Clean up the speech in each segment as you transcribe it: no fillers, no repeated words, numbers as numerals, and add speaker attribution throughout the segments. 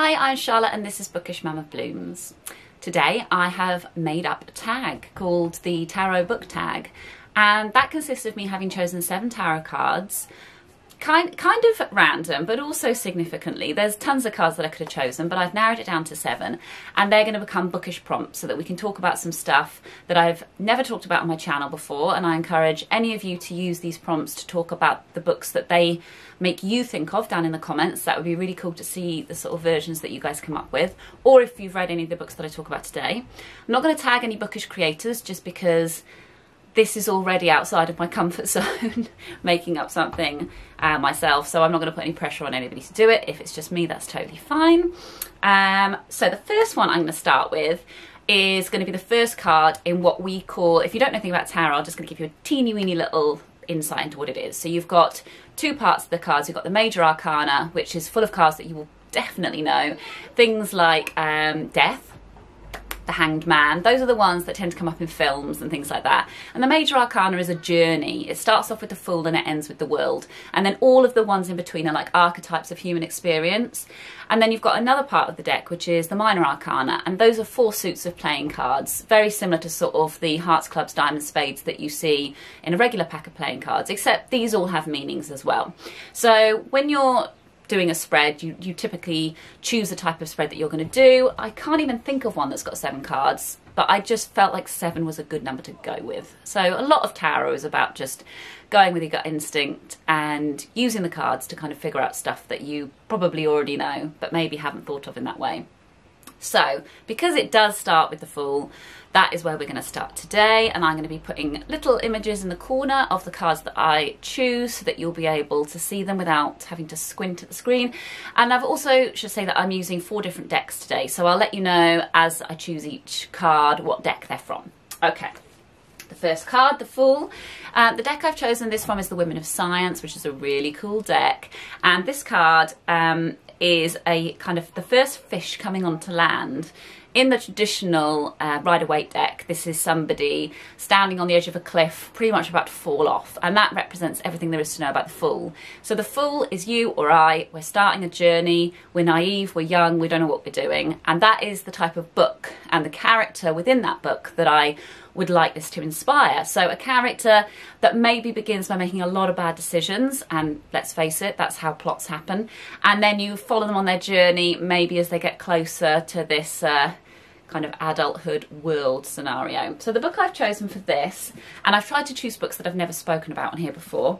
Speaker 1: Hi, I'm Charlotte and this is Bookish Mum of Blooms. Today I have made up a tag called the Tarot Book Tag, and that consists of me having chosen 7 tarot cards, kind of at random but also significantly. There's tons of cards that I could have chosen, but I've narrowed it down to 7, and they're going to become bookish prompts so that we can talk about some stuff that I've never talked about on my channel before, and I encourage any of you to use these prompts to talk about the books that they make you think of down in the comments. That would be really cool to see the sort of versions that you guys come up with, or if you've read any of the books that I talk about today. I'm not going to tag any bookish creators just because this is already outside of my comfort zone, making up something myself, so I'm not going to put any pressure on anybody to do it. If it's just me, that's totally fine. So the first one I'm going to start with is going to be the first card in what we call, if you don't know anything about tarot, I'm just going to give you a teeny weeny little insight into what it is. So you've got 2 parts of the cards. You've got the major arcana, which is full of cards that you will definitely know. Things like death, the Hanged Man. Those are the ones that tend to come up in films and things like that. And the major arcana is a journey. It starts off with the Fool and it ends with the World. And then all of the ones in between are like archetypes of human experience. And then you've got another part of the deck, which is the minor arcana. And those are 4 suits of playing cards, very similar to sort of the hearts, clubs, diamonds, spades that you see in a regular pack of playing cards, except these all have meanings as well. So when you're doing a spread, you typically choose the type of spread that you're going to do. I can't even think of one that's got 7 cards, but I just felt like 7 was a good number to go with. So a lot of tarot is about just going with your gut instinct and using the cards to kind of figure out stuff that you probably already know but maybe haven't thought of in that way. So because it does start with the Fool, that is where we're going to start today, and I'm going to be putting little images in the corner of the cards that I choose so that you'll be able to see them without having to squint at the screen. And I've also should say that I'm using 4 different decks today, so I'll let you know as I choose each card what deck they're from. Okay. The first card, the Fool. The deck I've chosen this from is the Women of Science, which is a really cool deck. And this card is a kind of the first fish coming onto land. In the traditional Rider-Waite deck, this is somebody standing on the edge of a cliff, pretty much about to fall off, and that represents everything there is to know about the Fool. So the Fool is you or I. We're starting a journey, we're naive, we're young, we don't know what we're doing, and that is the type of book and the character within that book that I would like this to inspire. So a character that maybe begins by making a lot of bad decisions, and let's face it, that's how plots happen, and then you follow them on their journey, maybe as they get closer to this kind of adulthood world scenario. So the book I've chosen for this, and I've tried to choose books that I've never spoken about on here before,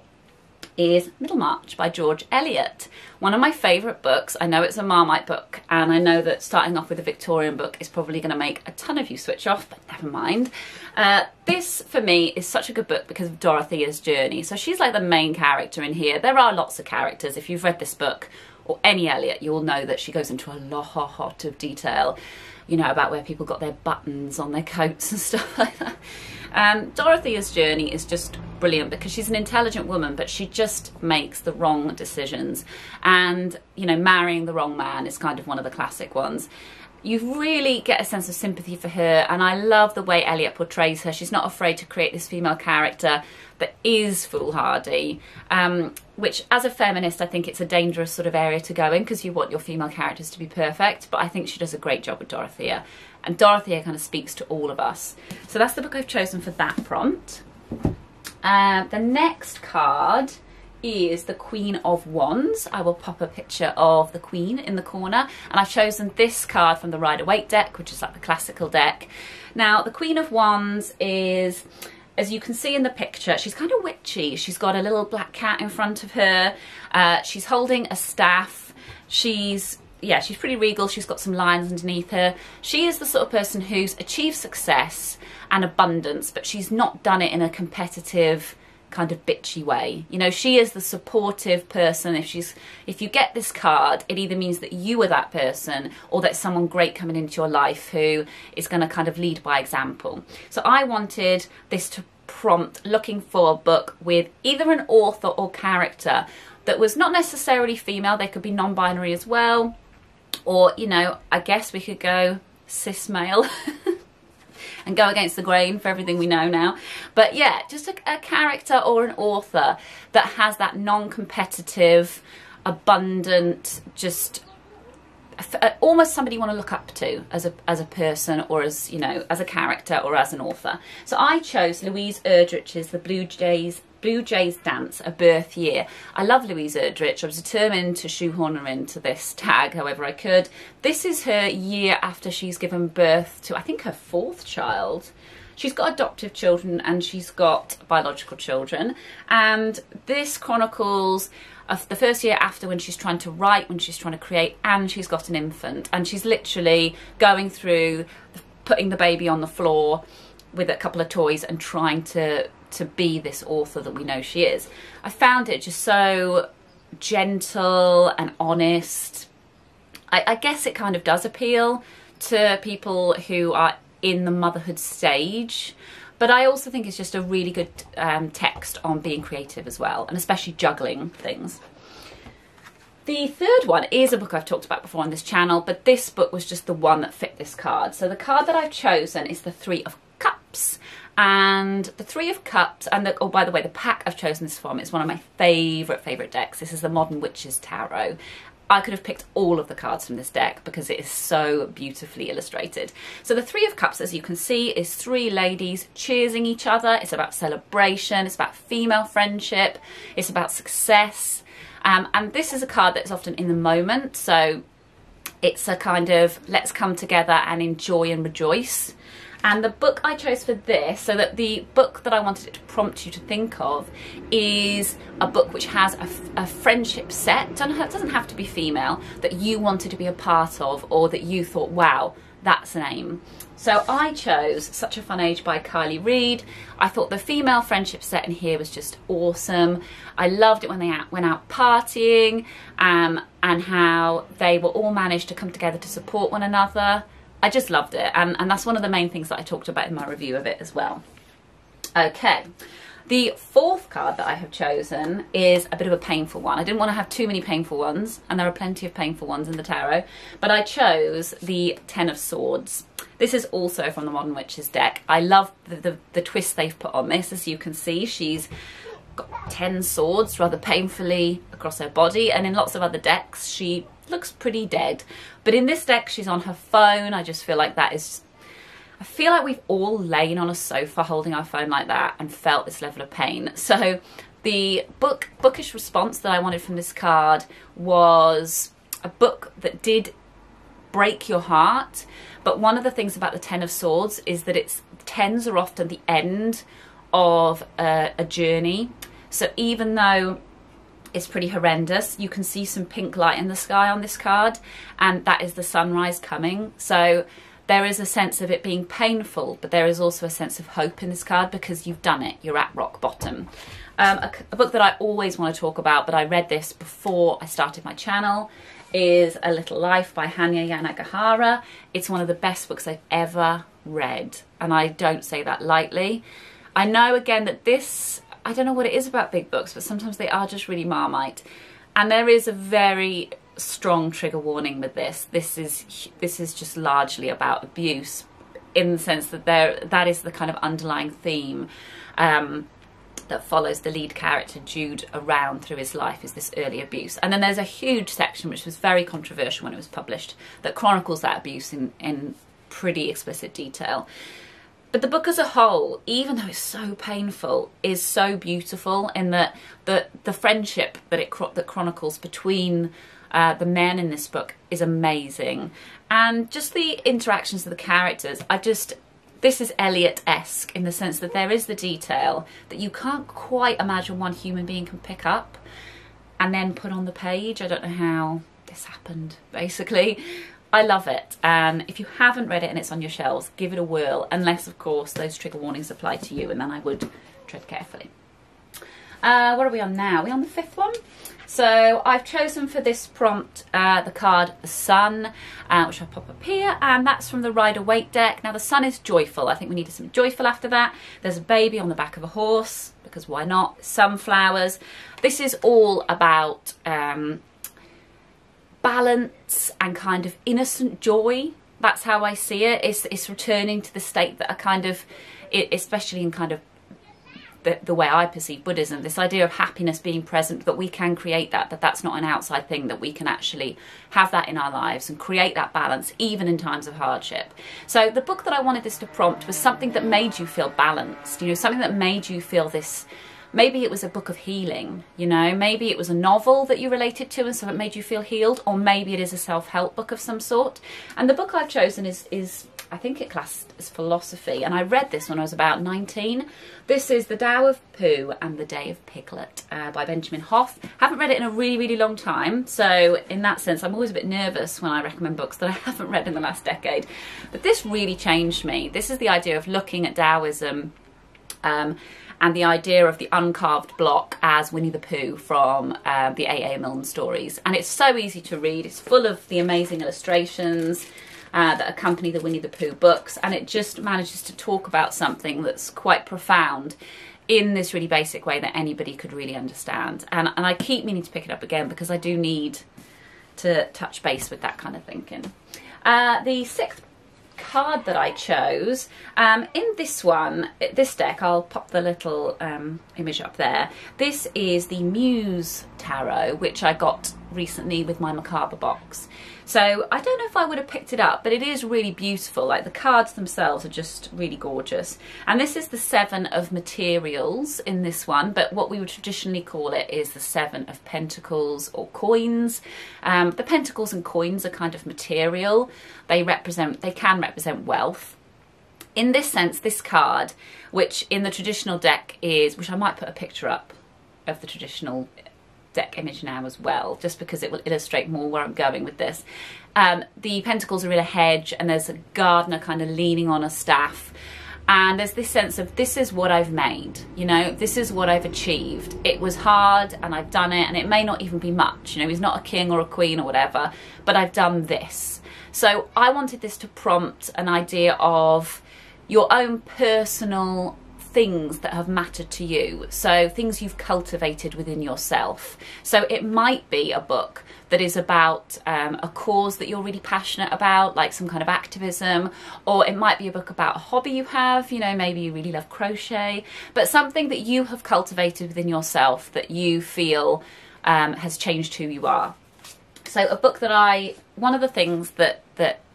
Speaker 1: is Middlemarch by George Eliot. One of my favourite books. I know it's a Marmite book, and I know that starting off with a Victorian book is probably going to make a ton of you switch off, but never mind. This, for me, is such a good book because of Dorothea's journey. So she's like the main character in here. There are lots of characters. If you've read this book, or any Eliot, you'll know that she goes into a lot of detail, you know, about where people got their buttons on their coats and stuff like that. Dorothea's journey is just brilliant because she's an intelligent woman, but she just makes the wrong decisions. And, you know, marrying the wrong man is kind of one of the classic ones. You really get a sense of sympathy for her, and I love the way Eliot portrays her. She's not afraid to create this female character that is foolhardy, which as a feminist I think it's a dangerous sort of area to go in because you want your female characters to be perfect, but I think she does a great job with Dorothea, and Dorothea kind of speaks to all of us. So that's the book I've chosen for that prompt. The next card is the Queen of Wands. I will pop a picture of the Queen in the corner, and I've chosen this card from the Rider-Waite deck, which is like the classical deck. Now the Queen of Wands is, as you can see in the picture, she's kind of witchy. She's got a little black cat in front of her. She's holding a staff. She's pretty regal. She's got some lions underneath her. She is the sort of person who's achieved success and abundance, but she's not done it in a competitive kind of bitchy way. You know, she is the supportive person. If you get this card, it either means that you are that person or that someone great coming into your life who is going to kind of lead by example. So I wanted this to prompt looking for a book with either an author or character that was not necessarily female. They could be non-binary as well, or, you know, I guess we could go cis male and go against the grain for everything we know now. But yeah, just a character or an author that has that non-competitive, abundant, just almost somebody you want to look up to as a person, or as, you know, as a character or as an author. So I chose Louise Erdrich's The Blue Jays Dance, A Birth Year. I love Louise Erdrich. I was determined to shoehorn her into this tag however I could. This is her year after she's given birth to, I think, her 4th child. She's got adoptive children and she's got biological children. And this chronicles of the first year after, when she's trying to write, when she's trying to create, and she's got an infant. And she's literally going through putting the baby on the floor with a couple of toys and trying to be this author that we know she is. I found it just so gentle and honest. I guess it kind of does appeal to people who are in the motherhood stage, but I also think it's just a really good text on being creative as well, and especially juggling things. The third one is a book I've talked about before on this channel, but this book was just the one that fit this card. So the card that I've chosen is the 3 of Cups. And the 3 of Cups, and oh, by the way, the pack I've chosen this from is one of my favourite decks. This is the Modern Witches Tarot. I could have picked all of the cards from this deck because it is so beautifully illustrated. So the 3 of Cups, as you can see, is 3 ladies cheersing each other. It's about celebration, it's about female friendship, it's about success. And this is a card that's often in the moment, so it's a kind of let's come together and enjoy and rejoice. And the book I chose for this, so that the book that I wanted it to prompt you to think of, is a book which has a friendship set. It doesn't have to be female, that you wanted to be a part of, or that you thought, wow, that's an aim. So I chose Such a Fun Age by Kylie Reid. I thought the female friendship set in here was just awesome. I loved it when they went out partying, and how they were all managed to come together to support one another. I just loved it, and that's one of the main things that I talked about in my review of it as well. Okay, the 4th card that I have chosen is a bit of a painful one. I didn't want to have too many painful ones, and there are plenty of painful ones in the tarot, but I chose the 10 of Swords. This is also from the Modern Witches deck. I love the twist they've put on this. As you can see, she's got 10 swords rather painfully across her body, and in lots of other decks she looks pretty dead, but in this deck she's on her phone. I just feel like I feel like we've all lain on a sofa holding our phone like that and felt this level of pain. So the bookish response that I wanted from this card was a book that did break your heart, but one of the things about the 10 of Swords is that its 10s are often the end of a journey. So even though it's pretty horrendous, you can see some pink light in the sky on this card, and that is the sunrise coming. So there is a sense of it being painful, but there is also a sense of hope in this card because you've done it, you're at rock bottom. A book that I always want to talk about, but I read this before I started my channel, is A Little Life by Hanya Yanagihara. It's one of the best books I've ever read, and I don't say that lightly. I know, again, that this, I don't know what it is about big books, but sometimes they are just really Marmite. And there is a very strong trigger warning with this. This is just largely about abuse, in the sense that that is the kind of underlying theme that follows the lead character Jude around through his life, is this early abuse. And then there's a huge section which was very controversial when it was published that chronicles that abuse in pretty explicit detail. But the book as a whole, even though it's so painful, is so beautiful in that the friendship that chronicles between the men in this book is amazing. And just the interactions of the characters, this is Eliot-esque in the sense that there is the detail that you can't quite imagine one human being can pick up and then put on the page. I don't know how this happened, basically. I love it, and if you haven't read it and it's on your shelves, give it a whirl, unless of course those trigger warnings apply to you, and then I would tread carefully. What are we on now? We're on the 5th one. So I've chosen for this prompt the card The Sun, which I'll pop up here, and that's from the Rider-Waite deck. Now the sun is joyful. I think we needed some joyful after that. There's a baby on the back of a horse, because why not? Sunflowers. This is all about balance and kind of innocent joy. That's how I see it. It's returning to the state that are kind of, especially in kind of the way I perceive Buddhism, this idea of happiness being present, that we can create that's not an outside thing, that we can actually have that in our lives and create that balance even in times of hardship. So the book that I wanted this to prompt was something that made you feel balanced, you know, something that made you feel this. Maybe it was a book of healing, you know, maybe it was a novel that you related to and so it made you feel healed, or maybe it is a self-help book of some sort. And the book I've chosen is I think it classed as philosophy, and I read this when I was about 19. This is The Tao of Pooh and the Day of Piglet by Benjamin Hoff. Haven't read it in a really, really long time, so in that sense I'm always a bit nervous when I recommend books that I haven't read in the last decade. But this really changed me. This is the idea of looking at Taoism and the idea of the uncarved block as Winnie the Pooh from the A.A. Milne stories. And it's so easy to read. It's full of the amazing illustrations that accompany the Winnie the Pooh books, and it just manages to talk about something that's quite profound in this really basic way that anybody could really understand. And I keep meaning to pick it up again because I do need to touch base with that kind of thinking. The sixth card that I chose, in this deck, I'll pop the little image up there. This is the Muse Tarot, which I got recently with my Macabre box. So I don't know if I would have picked it up, but it is really beautiful. Like, the cards themselves are just really gorgeous. And this is the Seven of Materials in this one, but what we would traditionally call it is the Seven of Pentacles or coins. The pentacles and coins are kind of material. They can represent wealth. In this sense, this card, which in the traditional deck is, which I might put a picture up of the traditional deck image now as well, just because it will illustrate more where I'm going with this. The pentacles are in a hedge and there's a gardener kind of leaning on a staff, and there's this sense of, this is what I've made, you know, this is what I've achieved. It was hard and I've done it, and it may not even be much, you know, he's not a king or a queen or whatever, but I've done this. So I wanted this to prompt an idea of your own personal things that have mattered to you, so things you've cultivated within yourself. So it might be a book that is about a cause that you're really passionate about, like some kind of activism, or it might be a book about a hobby you have, you know, maybe you really love crochet, but something that you have cultivated within yourself that you feel has changed who you are. So a book that one of the things that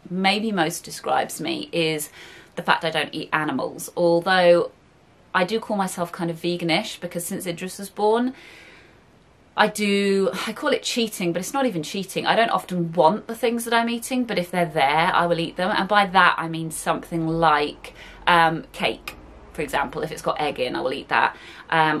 Speaker 1: maybe most describes me is the fact I don't eat animals, although I do call myself kind of veganish, because since Idris was born, I call it cheating, but it's not even cheating. I don't often want the things that I'm eating, but if they're there, I will eat them. And by that, I mean something like cake, for example. If it's got egg in, I will eat that.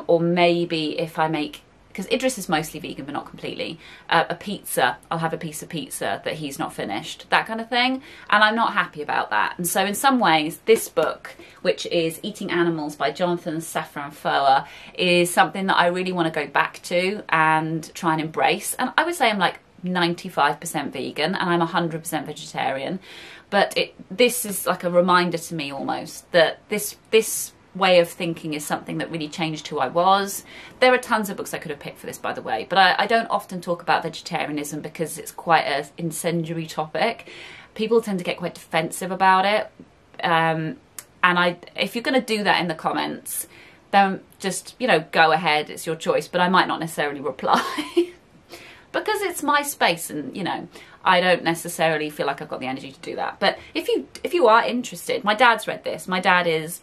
Speaker 1: Or maybe if I make, because Idris is mostly vegan, but not completely, a pizza, I'll have a piece of pizza that he's not finished, that kind of thing. And I'm not happy about that. And so in some ways, this book, which is Eating Animals by Jonathan Safran Foer, is something that I really want to go back to and try and embrace. And I would say I'm like 95% vegan and I'm 100% vegetarian. But this is like a reminder to me almost that this way of thinking is something that really changed who I was. There are tons of books I could have picked for this, by the way, but I don't often talk about vegetarianism because it's quite an incendiary topic. People tend to get quite defensive about it, and if you're going to do that in the comments, then just, you know, go ahead, it's your choice, but I might not necessarily reply because it's my space, and you know, I don't necessarily feel like I've got the energy to do that. But if you are interested, my dad's read this. My dad is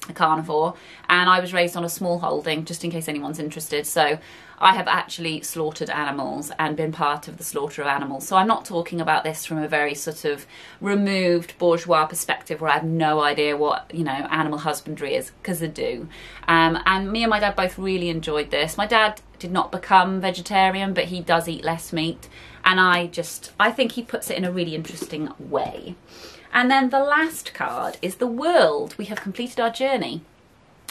Speaker 1: a carnivore, and I was raised on a small holding, just in case anyone's interested. So I have actually slaughtered animals and been part of the slaughter of animals. So I'm not talking about this from a very sort of removed bourgeois perspective where I have no idea what, you know, animal husbandry is, because I do. And me and my dad both really enjoyed this. My dad did not become vegetarian, but he does eat less meat. And I think he puts it in a really interesting way. And then the last card is the World. We have completed our journey.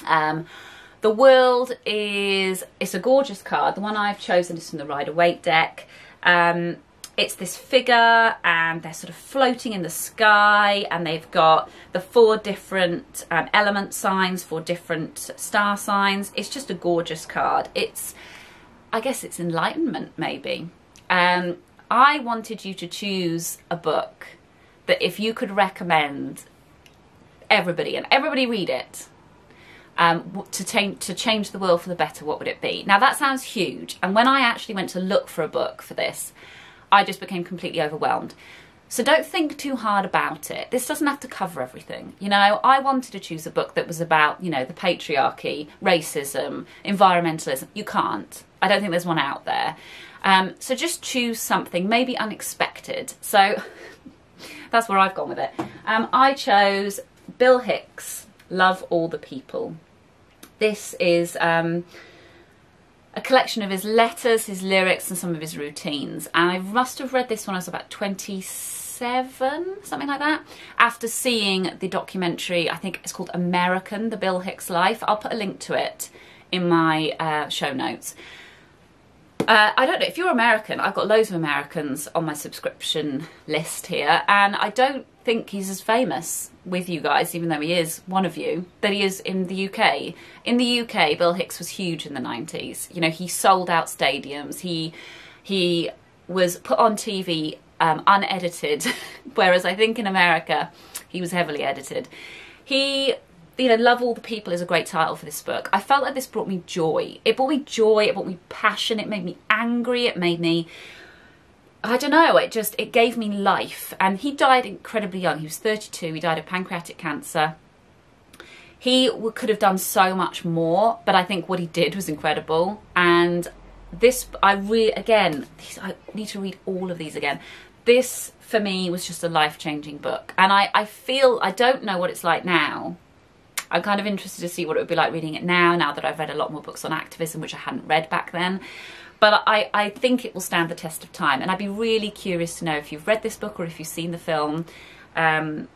Speaker 1: The World it's a gorgeous card. The one I've chosen is from the Rider-Waite deck. It's this figure, and they're sort of floating in the sky, and they've got the 4 different element signs, 4 different star signs. It's just a gorgeous card. I guess it's enlightenment, maybe. I wanted you to choose a book that if you could recommend everybody, and everybody read it, to change the world for the better, what would it be? Now that sounds huge, and when I actually went to look for a book for this, I just became completely overwhelmed. So don't think too hard about it. This doesn't have to cover everything. You know, I wanted to choose a book that was about, you know, the patriarchy, racism, environmentalism. You can't. I don't think there's one out there. So just choose something, maybe unexpected. So that's where I've gone with it. I chose Bill Hicks, Love All the People. This is a collection of his letters, his lyrics, and some of his routines. And I must have read this when I was about 27, something like that, after seeing the documentary, I think it's called American, The Bill Hicks Life. I'll put a link to it in my show notes. I don't know, if you're American, I've got loads of Americans on my subscription list here, and I don't think he's as famous with you guys, even though he is one of you, that he is in the UK. In the UK, Bill Hicks was huge in the 90s. You know, he sold out stadiums. He was put on TV unedited, whereas I think in America he was heavily edited. You know, Love All the People is a great title for this book. I felt like this brought me joy. It brought me joy, it brought me passion, it made me angry, it made me, I don't know, it gave me life. And he died incredibly young. He was 32, he died of pancreatic cancer. He could have done so much more, but I think what he did was incredible. And this, I need to read all of these again. This, for me, was just a life-changing book. And I feel, I don't know what it's like now. I'm kind of interested to see what it would be like reading it now that I've read a lot more books on activism, which I hadn't read back then. But I think it will stand the test of time. And I'd be really curious to know if you've read this book or if you've seen the film. I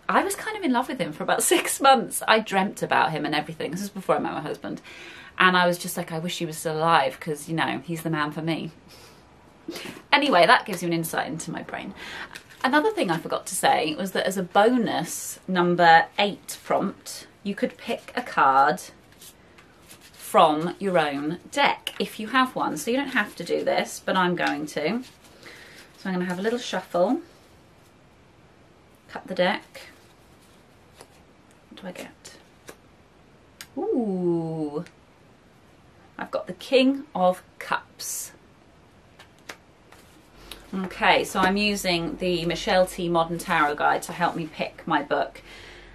Speaker 1: was kind of in love with him for about 6 months. I dreamt about him and everything. This is before I met my husband. And I was just like, I wish he was still alive because, you know, he's the man for me. Anyway, that gives you an insight into my brain. Another thing I forgot to say was that as a bonus number 8 prompt, you could pick a card from your own deck if you have one. So you don't have to do this, but I'm going to. So I'm going to have a little shuffle, cut the deck. What do I get? Ooh, I've got the King of Cups. Okay, so I'm using the Michelle T Modern Tarot Guide to help me pick my book.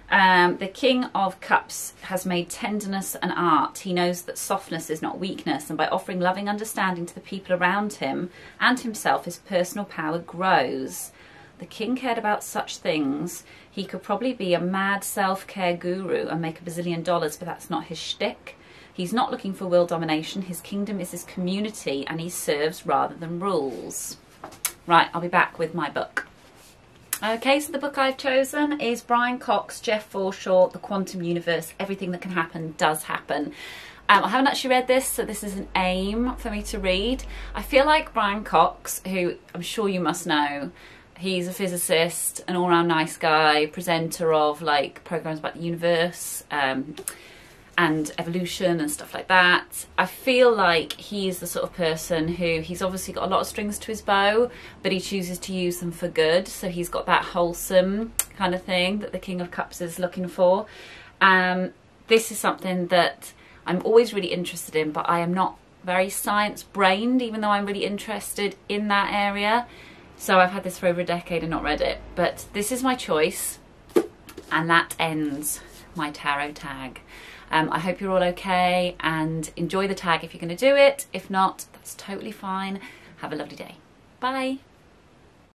Speaker 1: The King of Cups has made tenderness an art. He knows that softness is not weakness, and by offering loving understanding to the people around him and himself, his personal power grows. The king cared about such things. He could probably be a mad self-care guru and make $1 bazillion, but that's not his shtick. He's not looking for world domination. His kingdom is his community, and he serves rather than rules. Right, I'll be back with my book. Okay, so the book I've chosen is Brian Cox, Jeff Forshaw, The Quantum Universe, Everything That Can Happen Does Happen. I haven't actually read this, so this is an aim for me to read. I feel like Brian Cox, who I'm sure you must know, he's a physicist, an all-round nice guy, presenter of like programs about the universe and evolution and stuff like that. I feel like he's the sort of person who, he's obviously got a lot of strings to his bow, but he chooses to use them for good. So he's got that wholesome kind of thing that the King of Cups is looking for. This is something that I'm always really interested in, but I am not very science-brained, even though I'm really interested in that area. So I've had this for over a decade and not read it. But this is my choice, and that ends my tarot tag. I hope you're all okay and enjoy the tag if you're going to do it. If not, that's totally fine. Have a lovely day. Bye.